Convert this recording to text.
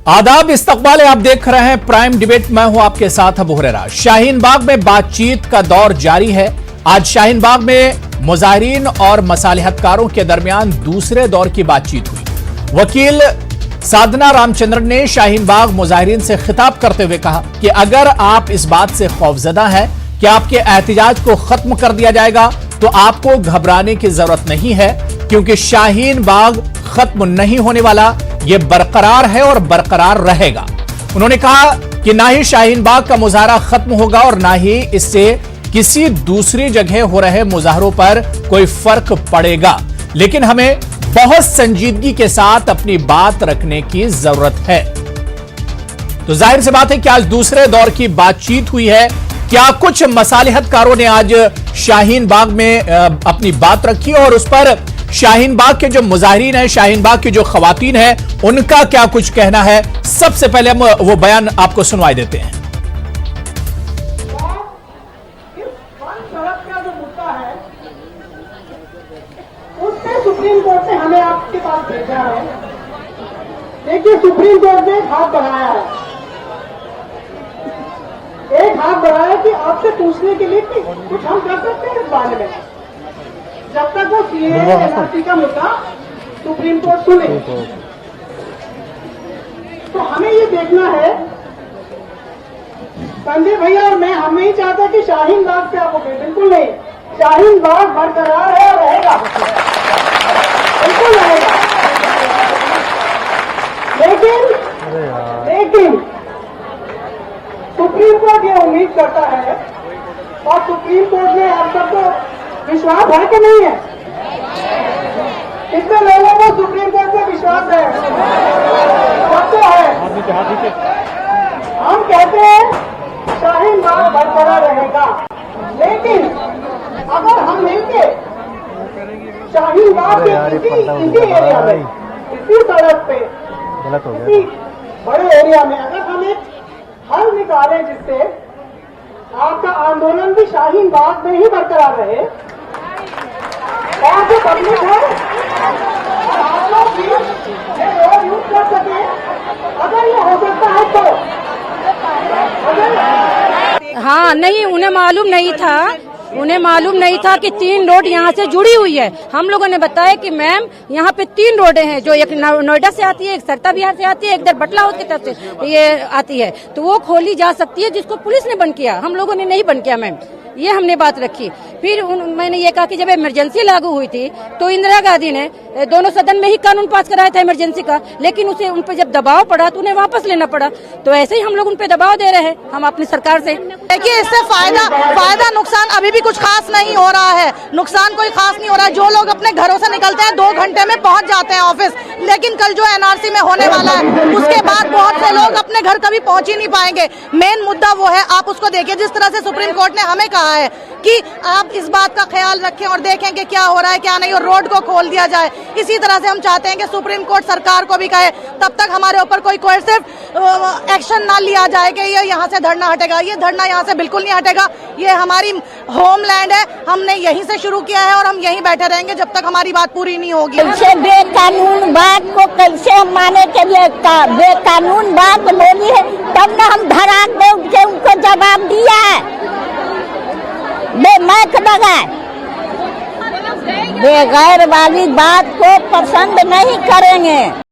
आदाब, इस्तकबाल है। आप देख रहे हैं प्राइम डिबेट। मैं हूं आपके साथ अबू हुरैरा। शाहीन बाग में बातचीत का दौर जारी है। आज शाहीन बाग में मुजाहिरीन और मसालिहतकारों के दरमियान दूसरे दौर की बातचीत हुई। वकील साधना रामचंद्रन ने शाहीन बाग मुजाहिरीन से खिताब करते हुए कहा कि अगर आप इस बात से खौफजदा हैं कि आपके एहतजाज को खत्म कर दिया जाएगा तो आपको घबराने की जरूरत नहीं है, क्योंकि शाहीन बाग खत्म नहीं होने वाला, यह बरकरार है और बरकरार रहेगा। उन्होंने कहा कि ना ही शाहीन बाग का मुजाहरा खत्म होगा और ना ही इससे किसी दूसरी जगह हो रहे मुजाहरों पर कोई फर्क पड़ेगा, लेकिन हमें बहुत संजीदगी के साथ अपनी बात रखने की जरूरत है। तो जाहिर सी बात है कि आज दूसरे दौर की बातचीत हुई है। क्या कुछ मसालिहतकारों ने आज शाहीन बाग में अपनी बात रखी और उस पर शाहीन बाग के जो मुजाहिरीन हैं, शाहीन बाग की जो खवातीन हैं, उनका क्या कुछ कहना है। सबसे पहले हम वो बयान आपको सुनवाई देते हैं। सुप्रीम कोर्ट ने हमें आपके पास भेजा है। देखिए, सुप्रीम कोर्ट ने एक हाथ बढ़ाया है, कि आपसे पूछने के लिए कि कुछ हम कर सकते हैं इस बारे में। जब तक वो सीएए एनआरसी का मुद्दा सुप्रीम कोर्ट सुने, तो हमें ये देखना है, संजय भैया और मैं, हम नहीं चाहते कि शाहीन बाग पे आप उठे, बिल्कुल नहीं। शाहीन बाग बरकरार है और रहेगा, बिल्कुल रहेगा। लेकिन सुप्रीम कोर्ट ये उम्मीद करता है, और सुप्रीम कोर्ट में आप सबको विश्वास है कि नहीं है? कितने लोगों को सुप्रीम कोर्ट में विश्वास है? सबको है। हम कहते हैं शाहीन बाग बरकरार रहेगा, लेकिन अगर हम मिलके शाहीन बाग के इसी एरिया में, इसी सड़क पे, इसी बड़े एरिया में अगर हम एक हल निकालें जिससे आपका आंदोलन भी शाहीन बाग में ही बरकरार रहे, और जो पब्लिक है आप लोग भी रोड यूज कर सके, अगर ये हो सकता है तो। हाँ, नहीं, उन्हें मालूम नहीं था कि 3 रोड यहाँ से जुड़ी हुई है। हम लोगों ने बताया कि मैम यहाँ पे 3 रोडें हैं, जो एक नोएडा से आती है, एक सरता बिहार से आती है, एक इधर बटला हाउस की तरफ से ये आती है, तो वो खोली जा सकती है, जिसको पुलिस ने बंद किया, हम लोगों ने नहीं बंद किया मैम। ये हमने बात रखी। फिर मैंने ये कहा कि जब इमरजेंसी लागू हुई थी तो इंदिरा गांधी ने दोनों सदन में ही कानून पास कराया था इमरजेंसी का, लेकिन उसे उन पर जब दबाव पड़ा तो उन्हें वापस लेना पड़ा। तो ऐसे ही हम लोग उन पे दबाव दे रहे हैं, हम अपनी सरकार से। देखिए, इससे फायदा नुकसान अभी भी कुछ खास नहीं हो रहा है। नुकसान कोई खास नहीं हो रहा है। जो लोग अपने घरों से निकलते हैं 2 घंटे में पहुंच जाते हैं ऑफिस, लेकिन कल जो एनआरसी में होने वाला है उसके बाद बहुत से लोग अपने घर कभी पहुंच ही नहीं पाएंगे। मेन मुद्दा वो है, आप उसको देखिए, जिस तरह से सुप्रीम कोर्ट ने हमें कहा है कि आप इस बात का ख्याल रखें और देखें कि क्या हो रहा है क्या नहीं, और रोड को खोल दिया जाए। इसी तरह से हम चाहते हैं कि सुप्रीम कोर्ट सरकार को भी कहे, तब तक हमारे ऊपर कोई कोएर्सिव एक्शन ना लिया जाए कि ये यहाँ से धरना हटेगा। ये धरना यहाँ से बिल्कुल नहीं हटेगा। ये हमारी होमलैंड है, हमने यहीं से शुरू किया है और हम यहीं बैठे रहेंगे जब तक हमारी बात पूरी नहीं होगी। कैसे बेकानून बात को कैसे हम माने के लिए बेकानून बात बोली है, तब न हम धड़ाक दे उनके उनको जवाब दिया है। बेमैक बगैर बेगैर वाली बात को पसंद नहीं करेंगे।